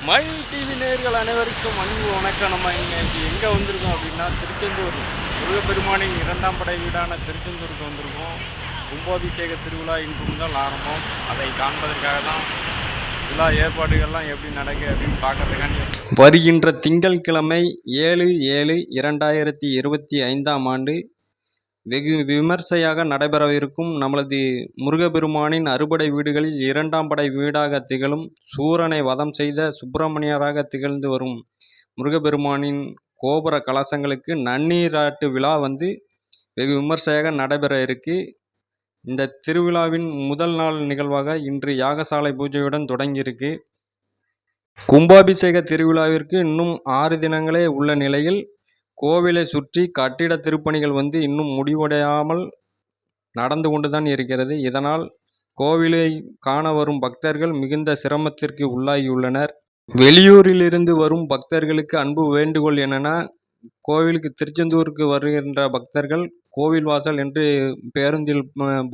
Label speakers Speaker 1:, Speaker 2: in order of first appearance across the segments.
Speaker 1: மயில் டிவி நேயர்கள் அனைவருக்கும் அன்பு வணக்கம். நம்ம இன்னைக்கு எங்கே வந்திருக்கோம் அப்படின்னா திருச்செந்தூர் முருகப்பெருமானின் 2ஆம் படை வீடான திருச்செந்தூருக்கு வந்திருக்கோம். கும்பாபிஷேக திருவிழா இன்று முதல் ஆரம்பம். அதை காண்பதற்காக தான் எல்லா ஏற்பாடுகள்லாம் எப்படி நடக்குது அப்படின்னு பார்க்கறதுக்காண்டி வருகின்ற திங்கட்கிழமை 7/7/2025 வெகு விமர்சையாக நடைபெறவிருக்கும் நமது முருகப்பெருமானின் அறுபடை வீடுகளில் 2ஆம் படை வீடாக திகழும் சூரனை வதம் செய்த சுப்பிரமணியராக திகழ்ந்து வரும் முருகப்பெருமானின் கோபுர கலசங்களுக்கு நன்னீராட்டு விழா வெகு விமர்சையாக நடைபெற இருக்கு. இந்த திருவிழாவின் முதல் நாள் நிகழ்வாக இன்று யாகசாலை பூஜையுடன் தொடங்கியிருக்கு. கும்பாபிஷேக திருவிழாவிற்கு இன்னும் 6 தினங்களே உள்ள நிலையில் கோவிலை சுற்றி கட்டிட திருப்பணிகள் இன்னும் முடிவடையாமல் நடந்து கொண்டுதான் இருக்கிறது. இதனால் கோவிலை காண வரும் பக்தர்கள் மிகுந்த சிரமத்திற்கு உள்ளாகியுள்ளனர். வெளியூரிலிருந்து வரும் பக்தர்களுக்கு அன்பு வேண்டுகோள் என்னன்னா, கோவிலுக்கு திருச்செந்தூருக்கு வருகின்ற பக்தர்கள் கோவில் வாசல் என்று பேருந்தில்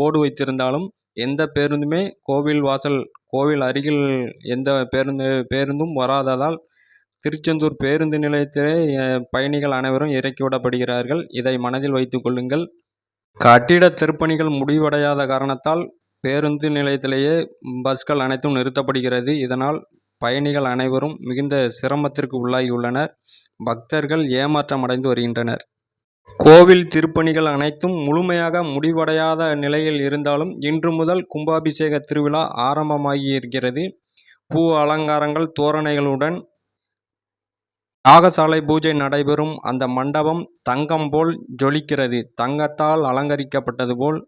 Speaker 1: போர்டு வைத்திருந்தாலும் எந்த பேருந்துமே கோவில் அருகில் எந்த பேருந்தும் வராததால் திருச்செந்தூர் பேருந்து நிலையத்திலே பயணிகள் அனைவரும் இறக்கிவிடப்படுகிறார்கள். இதை மனதில் வைத்துக் கொள்ளுங்கள். கட்டிட திருப்பணிகள் முடிவடையாத காரணத்தால் பேருந்து நிலையத்திலேயே பஸ்கள் அனைத்தும் நிறுத்தப்படுகிறது. இதனால் பயணிகள் அனைவரும் மிகுந்த சிரமத்திற்கு உள்ளாகியுள்ளனர். பக்தர்கள் ஏமாற்றம் அடைந்து வருகின்றனர். கோவில் திருப்பணிகள் அனைத்தும் முழுமையாக முடிவடையாத நிலையில் இருந்தாலும் இன்று முதல் கும்பாபிஷேக திருவிழா ஆரம்பமாகி இருக்கிறது. பூ அலங்காரங்கள் தோரணைகளுடன் யாகசாலை பூஜை நடைபெறும் அந்த மண்டபம் தங்கம் போல் ஜொலிக்கிறது. தங்கத்தால் அலங்கரிக்கப்பட்டது போல்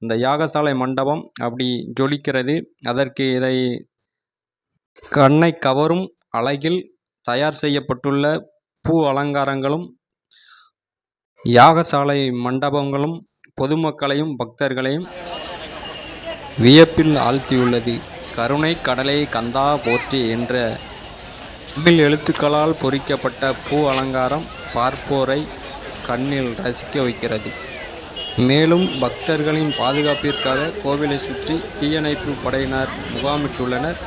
Speaker 1: அந்த யாகசாலை மண்டபம் அப்படி ஜொலிக்கிறது. அதற்கு இதை கண்ணை கவரும் அழகில் தயார் செய்யப்பட்டுள்ள பூ அலங்காரங்களும் யாகசாலை மண்டபங்களும் பொதுமக்களையும் பக்தர்களையும் வியப்பில் ஆழ்த்தியுள்ளது. கருணை கடலே கந்தா போற்றி என்ற தமிழ் எழுத்துக்களால் பொறிக்கப்பட்ட பூ அலங்காரம் பார்ப்போரை கண்ணில் ரசிக்க வைக்கிறது. மேலும் பக்தர்களின் பாதுகாப்பிற்காக கோவிலை சுற்றி தீயணைப்பு படையினர் முகாமிட்டுள்ளனர்.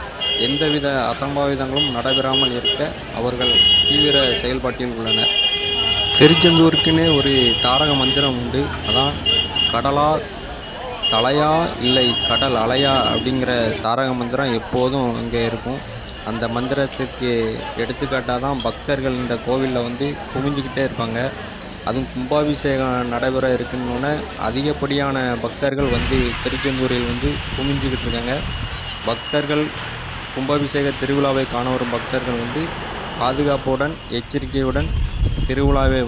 Speaker 1: எந்தவித அசம்பாவிதங்களும் நடைபெறாமல் இருக்க அவர்கள் தீவிர செயல்பாட்டில் உள்ளனர். திருச்செந்தூருக்குன்னே ஒரு தாரக மந்திரம் உண்டு. அதான் கடலா தலையா இல்லை கடல் அலையா அப்படிங்கிற தாரக மந்திரம் எப்போதும் அங்கே இருக்கும். அந்த மந்திரத்திற்கு எடுத்துக்காட்டாக தான் பக்தர்கள் இந்த கோவிலில் குவிஞ்சிக்கிட்டே இருப்பாங்க. அதுவும் கும்பாபிஷேகம் நடைபெற இருக்குன்னு அதிகப்படியான பக்தர்கள் திருச்செந்தூரில் குவிஞ்சிக்கிட்டு இருக்காங்க. பக்தர்கள் கும்பாபிஷேக திருவிழாவை காண வரும் பக்தர்கள் பாதுகாப்புடன் எச்சரிக்கையுடன் திருவிழாவை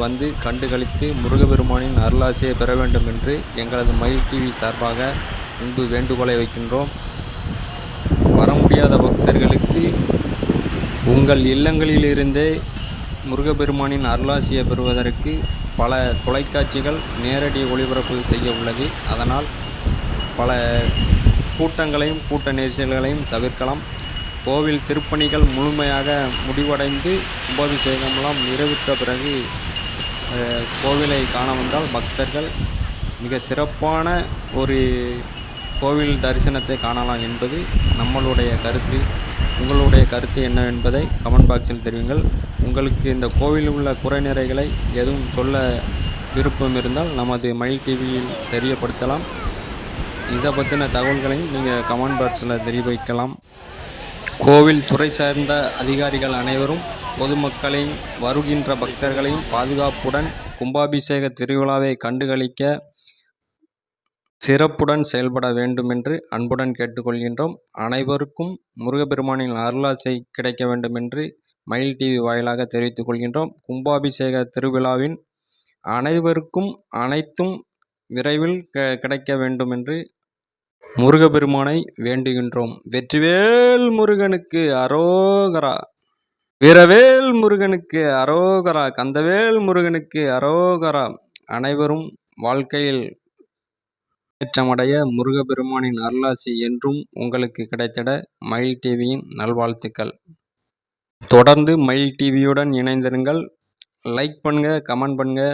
Speaker 1: கண்டுகளித்து முருகப்பெருமானின் அருளாசியை பெற வேண்டும் என்று எங்களது மயில் டிவி சார்பாக அன்பு வேண்டுகோளை வைக்கின்றோம். வர முடியாத பக்தர்களுக்கு உங்கள் இல்லங்களிலிருந்தே முருகப்பெருமானின் அருளாசியை பெறுவதற்கு பல தொலைக்காட்சிகள் நேரடி ஒளிபரப்பு செய்ய உள்ளது. அதனால் பல கூட்டங்களையும் கூட்ட நெரிசல்களையும் தவிர்க்கலாம். கோவில் திருப்பணிகள் முழுமையாக முடிவடைந்து கும்பாபிஷேகமெல்லாம் நிறைவுற்ற பிறகு கோவிலை காண வந்தால் பக்தர்கள் மிக சிறப்பான ஒரு கோவில் தரிசனத்தை காணலாம் என்பது நம்மளுடைய கருத்து. உங்களுடைய கருத்து என்ன என்பதை கமெண்ட் பாக்ஸில் தெரிவிங்கள். உங்களுக்கு இந்த கோவிலில் உள்ள குறைநிறைகளை எதுவும் சொல்ல விருப்பம் இருந்தால் நமது மயில் டிவியில் தெரியப்படுத்தலாம். இதை பற்றின தகவல்களையும் நீங்கள் கமெண்ட் பாக்ஸில் தெரிவிக்கலாம். கோவில் துறை சார்ந்த அதிகாரிகள் அனைவரும் பொதுமக்களையும் வருகின்ற பக்தர்களையும் பாதுகாப்புடன் கும்பாபிஷேக திருவிழாவை கண்டுகளிக்க சிறப்புடன் செயல்பட வேண்டும் என்று அன்புடன் கேட்டுக்கொள்கின்றோம். அனைவருக்கும் முருகப்பெருமானின் அருளாசை கிடைக்க வேண்டும் என்று மயில் டிவி வாயிலாக தெரிவித்துக் கொள்கின்றோம். கும்பாபிஷேக திருவிழாவின் அனைவருக்கும் அனைத்தும் விரைவில் கிடைக்க வேண்டும் என்று முருகப்பெருமானை வேண்டுகின்றோம். வெற்றிவேல் முருகனுக்கு அரோகரா, வீரவேல் முருகனுக்கு அரோகரா, கந்தவேல் முருகனுக்கு அரோகரா. அனைவரும் வாழ்க்கையில் ஏற்றமடைய முருகப்பெருமானின் அருளாசி என்றும் உங்களுக்கு கிடைத்திட மயில் டிவியின் நல்வாழ்த்துக்கள். தொடர்ந்து மயில் டிவியுடன் இணைந்திருங்கள். லைக் பண்ணுங்க, கமெண்ட் பண்ணுங்க,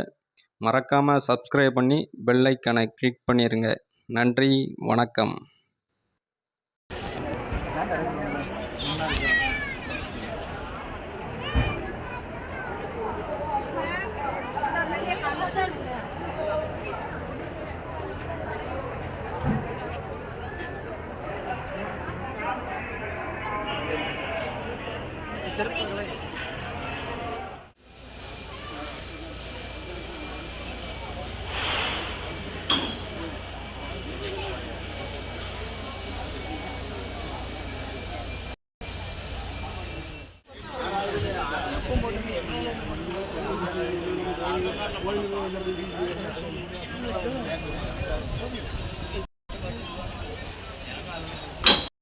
Speaker 1: மறக்காம சப்ஸ்கிரைப் பண்ணி பெல் ஐக்கானை கிளிக் பண்ணிருங்க. நன்றி, வணக்கம்.
Speaker 2: கோயிலுக்கு வந்துடுறது